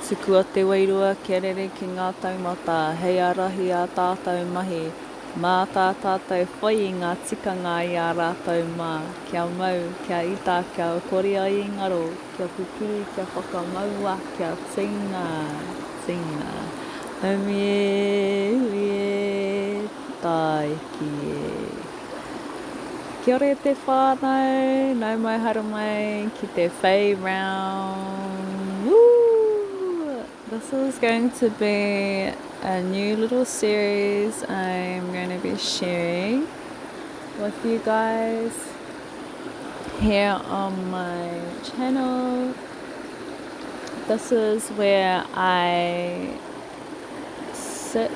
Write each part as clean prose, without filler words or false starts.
tuku o te wairua kia rere ki ngā taumata, hei arahi a tātou mahi, mā tā tātou whai i ngā tikanga i a rātou mā, kia mau, kia ita, kia kore ai i ngaro, kia pupuri, kia whakamaua, kia tina, umie, tai ki e. Kia ore te whānau, nau mai haru mai ki te whai round. Woo! This is going to be a new little series I'm going to be sharing with you guys here on my channel. This is where I sit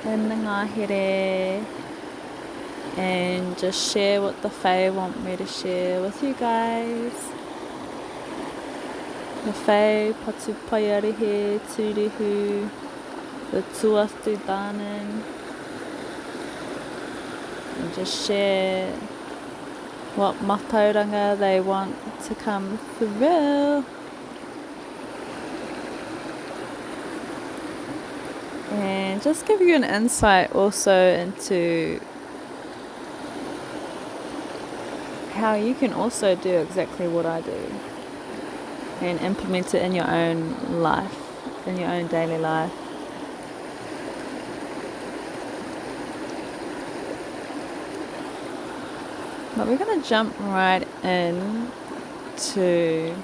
in the ngahere and just share what the Fae want me to share with you guys. The Fae, patupaiarehe, tūrehu, the tūatu dānan, and just share what matauranga they want to come through. And just give you an insight also into how you can also do exactly what I do and implement it in your own life, in your own daily life. But we're going to jump right in to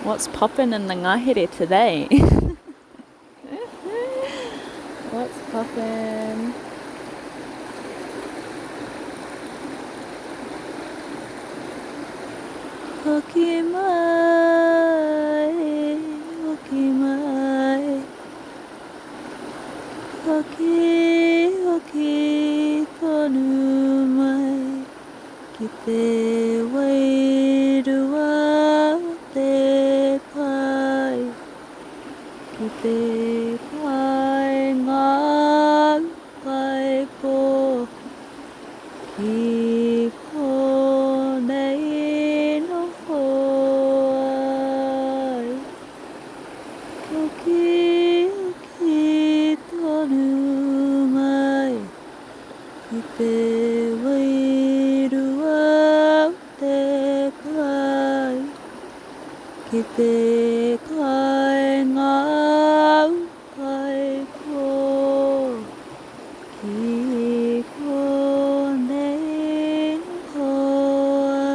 what's popping in the ngahere today. What's popping? Hoki mai, hoki mai, hoki, hoki tonu mai, ki te wairua o te pai, ki te pai ngā pai po, ki konei te wairua o te kai, ki te kai ngā kai ko, ki konei hoi.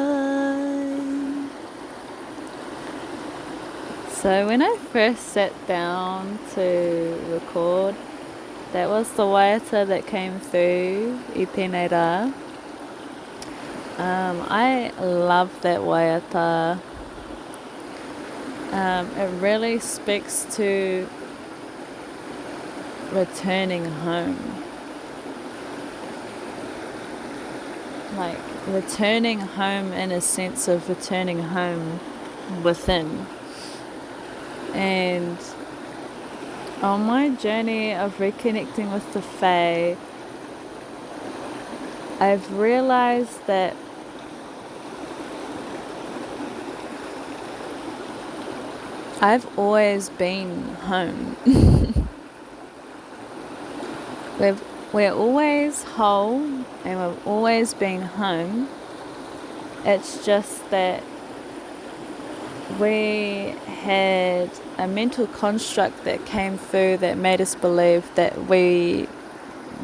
So when I first sat down to record, that was the waiata that came through I tēnei rā. I love that waiata. It really speaks to returning home. Like returning home in a sense of returning home within. And on my journey of reconnecting with the Fae, I've realized that I've always been home. We're always whole and we've always been home. It's just that we had a mental construct that came through that made us believe that we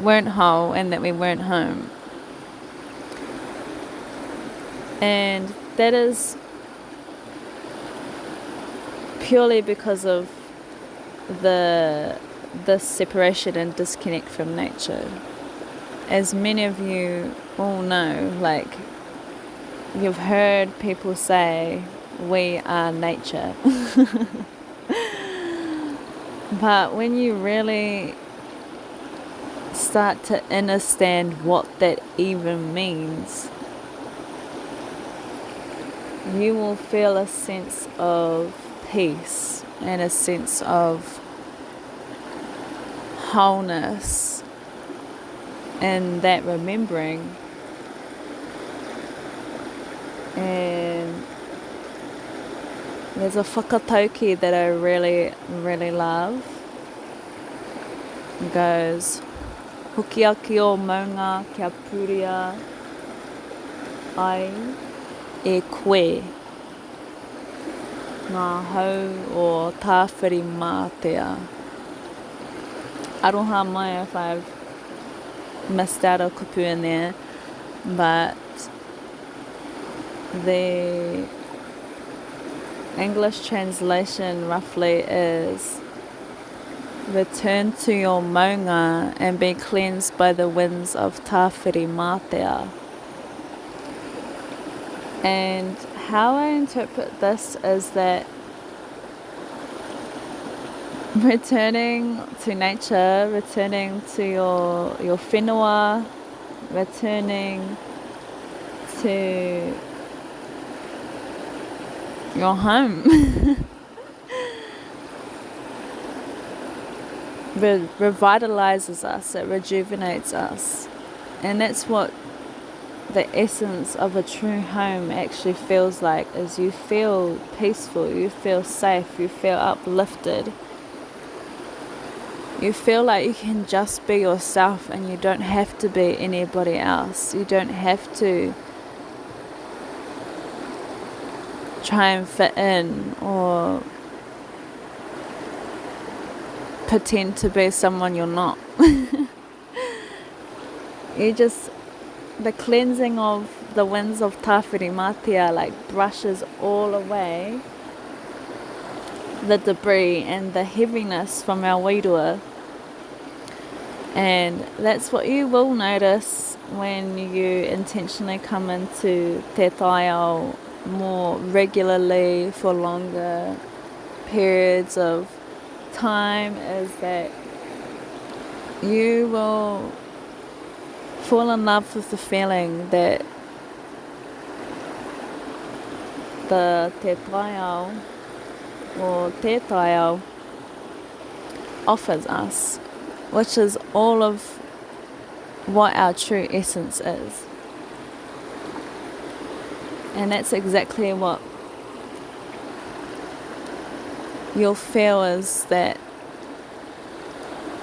weren't whole and that we weren't home. And that is purely because of the separation and disconnect from nature. As many of you all know, like you've heard people say, we are nature. But when you really start to understand what that even means, you will feel a sense of peace and a sense of wholeness and that remembering. And There's a whakatauki that I really, really love. It goes, Hukiaki o maunga kia puria ai e koe. Ngā hau o tāwhiri mātea. Aroha mai if I've missed out a kupu in there, but the English translation roughly is return to your maunga and be cleansed by the winds of tāwhiri mātea. And how I interpret this is that returning to nature, returning to your whenua, returning to your home revitalizes us, it rejuvenates us. And that's what the essence of a true home actually feels like, is you feel peaceful, you feel safe, you feel uplifted. You feel like you can just be yourself and you don't have to be anybody else. You don't have to try and fit in or pretend to be someone you're not. The cleansing of the winds of tāwhiri mātea like brushes all away the debris and the heaviness from our wairua. And that's what you will notice when you intentionally come into te taiao more regularly for longer periods of time, is that you will fall in love with the feeling that the te taiao or te taiao offers us, which is all of what our true essence is. And that's exactly what you'll feel, is that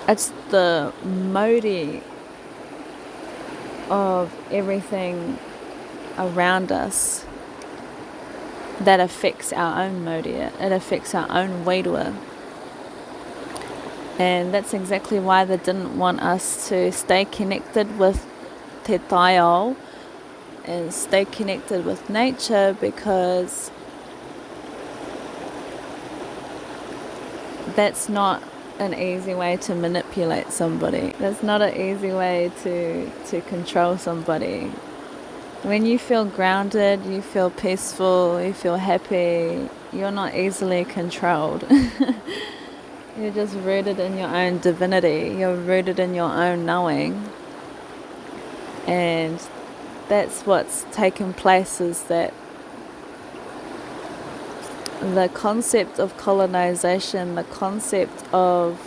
it's the Mauri of everything around us that affects our own Mauri, it affects our own wairua. And that's exactly why they didn't want us to stay connected with te taiao and stay connected with nature, because that's not an easy way to manipulate somebody. That's not an easy way to control somebody. When you feel grounded, you feel peaceful, you feel happy, you're not easily controlled. You're just rooted in your own divinity. You're rooted in your own knowing. And that's what's taken place, is that the concept of colonization, the concept of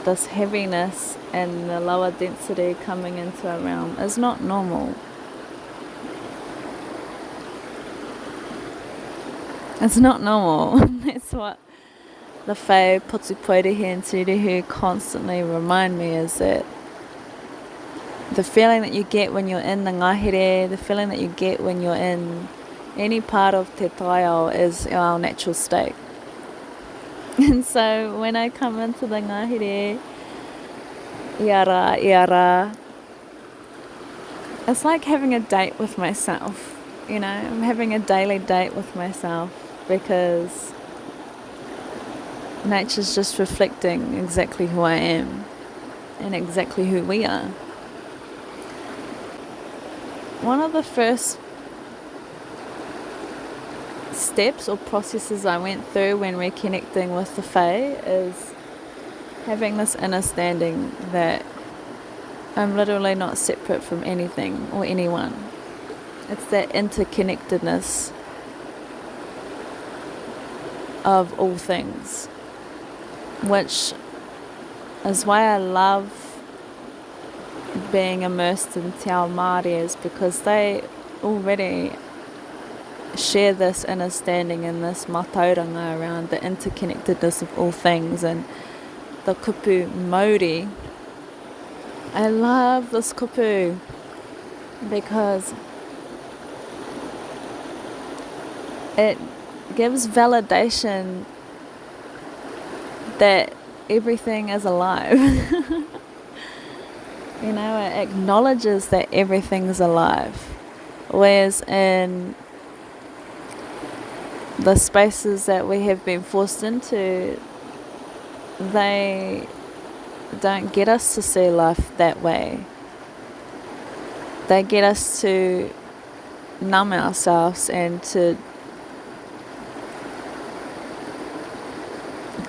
this heaviness and the lower density coming into a realm is not normal. It's not normal. That's what the whai, patupaiarehe and tūrehu constantly remind me, is that the feeling that you get when you're in the ngahere, the feeling that you get when you're in any part of te taiao is our natural state. And so when I come into the ngahere, iara, it's like having a date with myself. You know, I'm having a daily date with myself, because nature's just reflecting exactly who I am and exactly who we are. One of the first steps or processes I went through when reconnecting with the whai is having this innerstanding that I'm literally not separate from anything or anyone. It's that interconnectedness of all things, which is why I love being immersed in te ao Maori, is because they already share this innerstanding and this matauranga around the interconnectedness of all things. And the kupu Mauri, I love this kupu because it gives validation that everything is alive. You know, it acknowledges that everything's alive. Whereas in the spaces that we have been forced into, they don't get us to see life that way. They get us to numb ourselves and to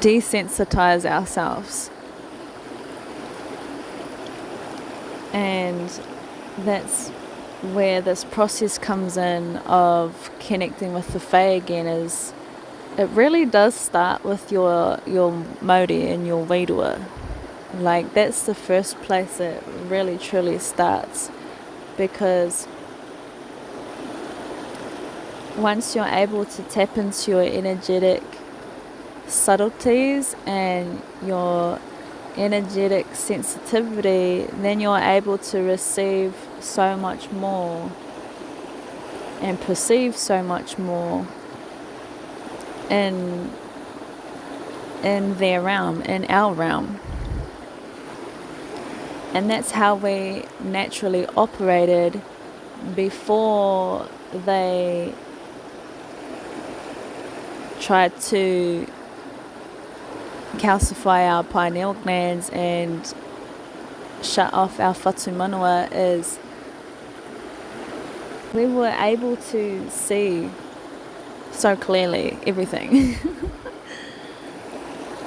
desensitize ourselves. And that's where this process comes in of connecting with the Fae again. Is it really does start with your Mauri and your wairua. Like, that's the first place it really truly starts, because once you're able to tap into your energetic subtleties and your energetic sensitivity, then you're able to receive so much more and perceive so much more in their realm, in our realm. And that's how we naturally operated before they tried to calcify our pineal glands and shut off our whatu manua. Is we were able to see so clearly everything.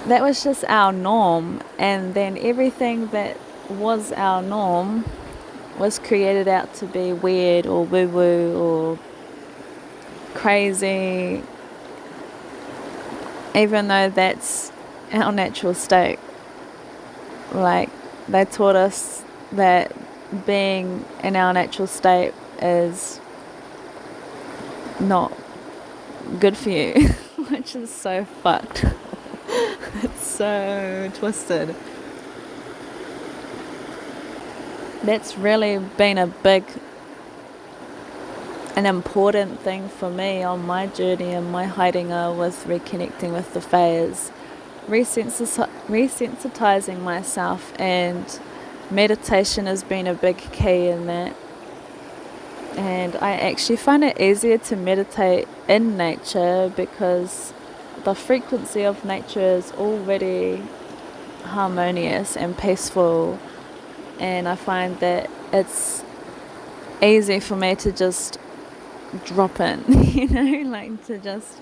That was just our norm, and then everything that was our norm was created out to be weird or woo-woo or crazy, even though that's our natural state. Like, they taught us that being in our natural state is not good for you, which is so fucked. It's so twisted. That's really been an important thing for me on my journey and my haringa with reconnecting with the Fae, is resensitizing myself, and meditation has been a big key in that. And I actually find it easier to meditate in nature because the frequency of nature is already harmonious and peaceful, and I find that it's easy for me to just drop in, you know, like to just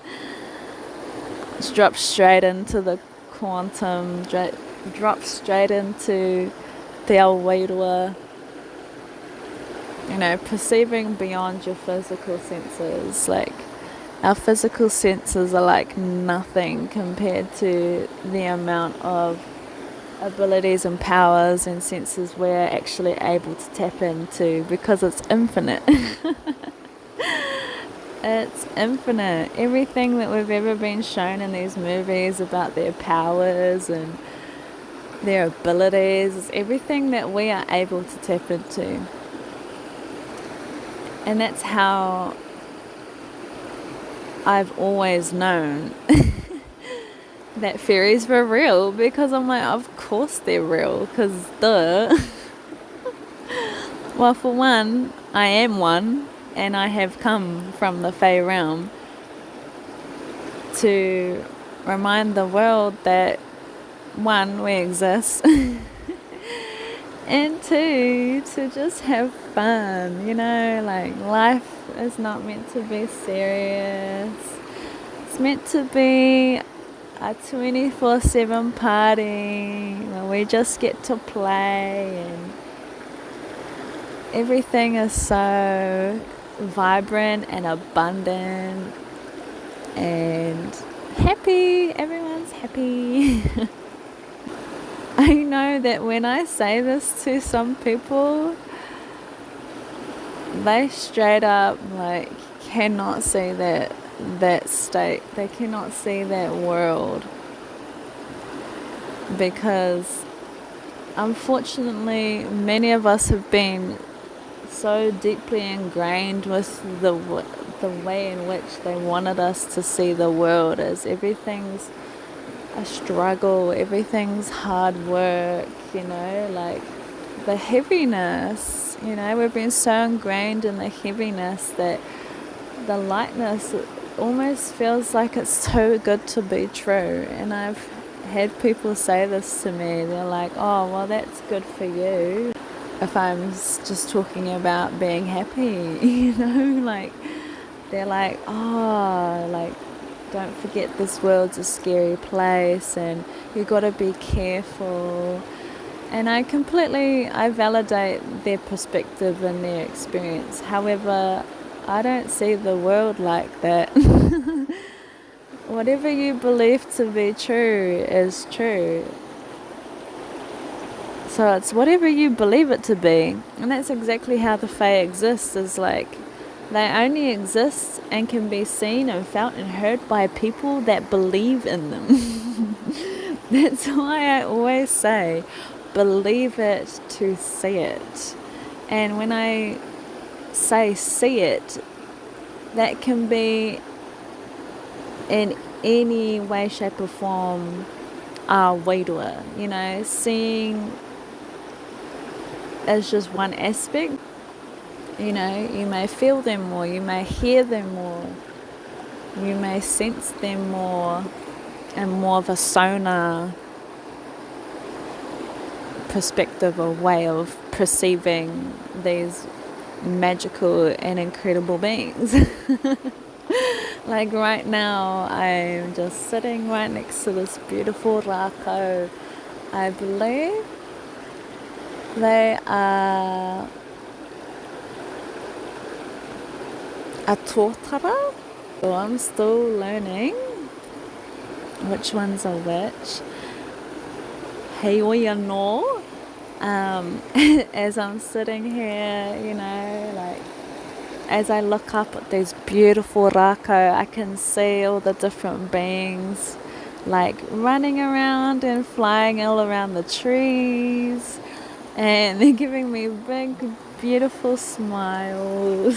drop straight into the quantum, drop straight into te ao wairua, you know, perceiving beyond your physical senses. Like, our physical senses are like nothing compared to the amount of abilities and powers and senses we're actually able to tap into, because it's infinite. It's infinite. Everything that we've ever been shown in these movies about their powers and their abilities is everything that we are able to tap into. And that's how I've always known that fairies were real, because I'm like, of course they're real, because duh. Well, for one, I am one, and I have come from the Fae realm to remind the world that, one, we exist, and two, to just have fun, you know, like, life is not meant to be serious. It's meant to be a 24/7 party where we just get to play, and everything is so vibrant and abundant and happy. Everyone's happy. I know that when I say this to some people, they straight up like cannot see that state. They cannot see that world, because unfortunately many of us have been so deeply ingrained with the way in which they wanted us to see the world, as everything's a struggle, everything's hard work, like the heaviness, we've been so ingrained in the heaviness that the lightness almost feels like it's too good to be true. And I've had people say this to me. They're like, oh, well, that's good for you. If I'm just talking about being happy, like they're like, oh, like, don't forget this world's a scary place and you got to be careful. And I validate their perspective and their experience. However, I don't see the world like that. Whatever you believe to be true is true. So it's whatever you believe it to be. And that's exactly how the Fae exists, is like they only exist and can be seen and felt and heard by people that believe in them. That's why I always say, believe it to see it. And when I say see it, that can be in any way, shape or form wairua. Seeing is just one aspect. You may feel them more, you may hear them more, you may sense them more in more of a sonar perspective or way of perceiving these magical and incredible beings. Like right now, I'm just sitting right next to this beautiful rākau. I believe they are a tōtara. So I'm still learning which ones are which. Hei oi anō. As I'm sitting here, like as I look up at these beautiful rākau, I can see all the different beings like running around and flying all around the trees, and they're giving me big, beautiful smiles.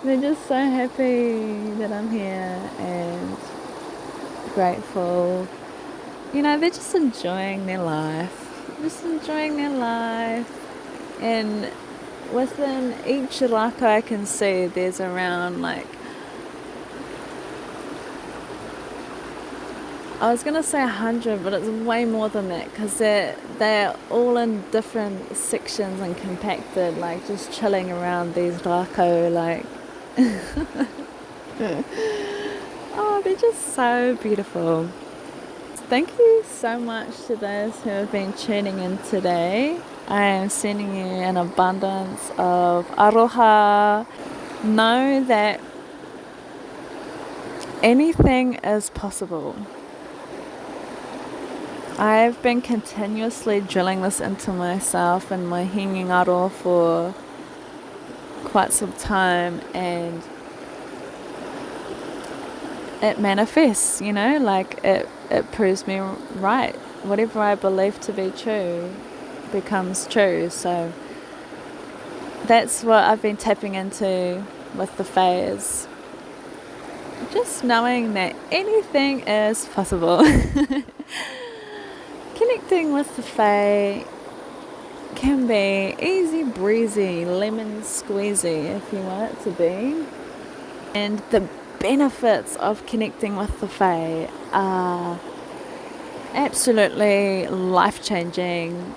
They're just so happy that I'm here and grateful. They're just enjoying their life. And within each rākau I can see there's around like, I was going to say 100, but it's way more than that, because they're all in different sections and compacted, like just chilling around these rākau, like oh, they're just so beautiful. Thank you so much to those who have been tuning in today. I am sending you an abundance of aroha. Know that anything is possible. I've been continuously drilling this into myself and my hingingaro for quite some time, and it manifests, like it proves me right. Whatever I believe to be true becomes true. So that's what I've been tapping into with the Faes. Just knowing that anything is possible. Connecting with the Fae can be easy breezy, lemon squeezy if you want it to be. And the benefits of connecting with the Fae are absolutely life-changing.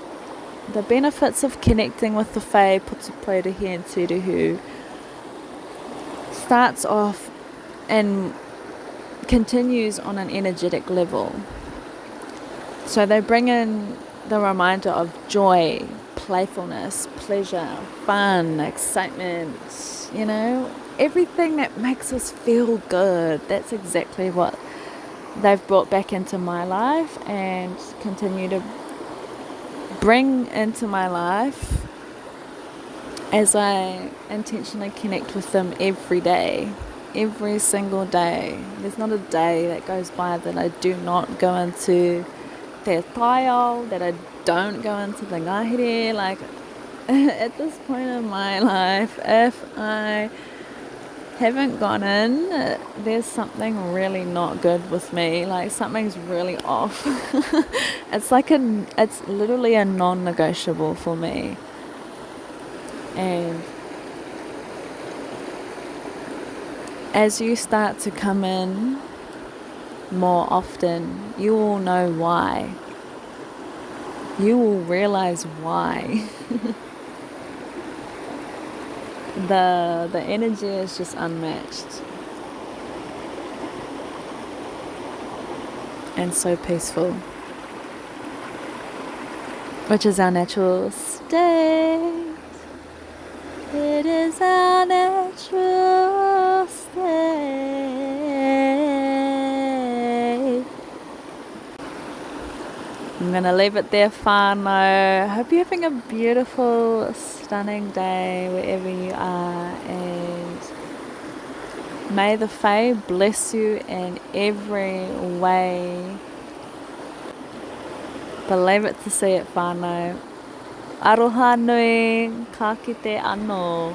The benefits of connecting with the Fae, patupaiarehe and tūrehu, starts off and continues on an energetic level. So they bring in the reminder of joy, playfulness, pleasure, fun, excitement, everything that makes us feel good. That's exactly what they've brought back into my life and continue to bring into my life as I intentionally connect with them every day, every single day. There's not a day that goes by that I do not go into the taiao, that I don't go into the ngahere. Like, at this point in my life, if I haven't gone in, there's something really not good with me. Like, something's really off. It's literally a non-negotiable for me. And as you start to come in more often, you will know why. You will realize why. The energy is just unmatched and so peaceful, which is our natural state. It is our natural state. I'm gonna leave it there, whānau. Hope you're having a beautiful, stunning day wherever you are, and may the Fae bless you in every way. Believe it to see it, whānau. Aroha nui, ka kite anō.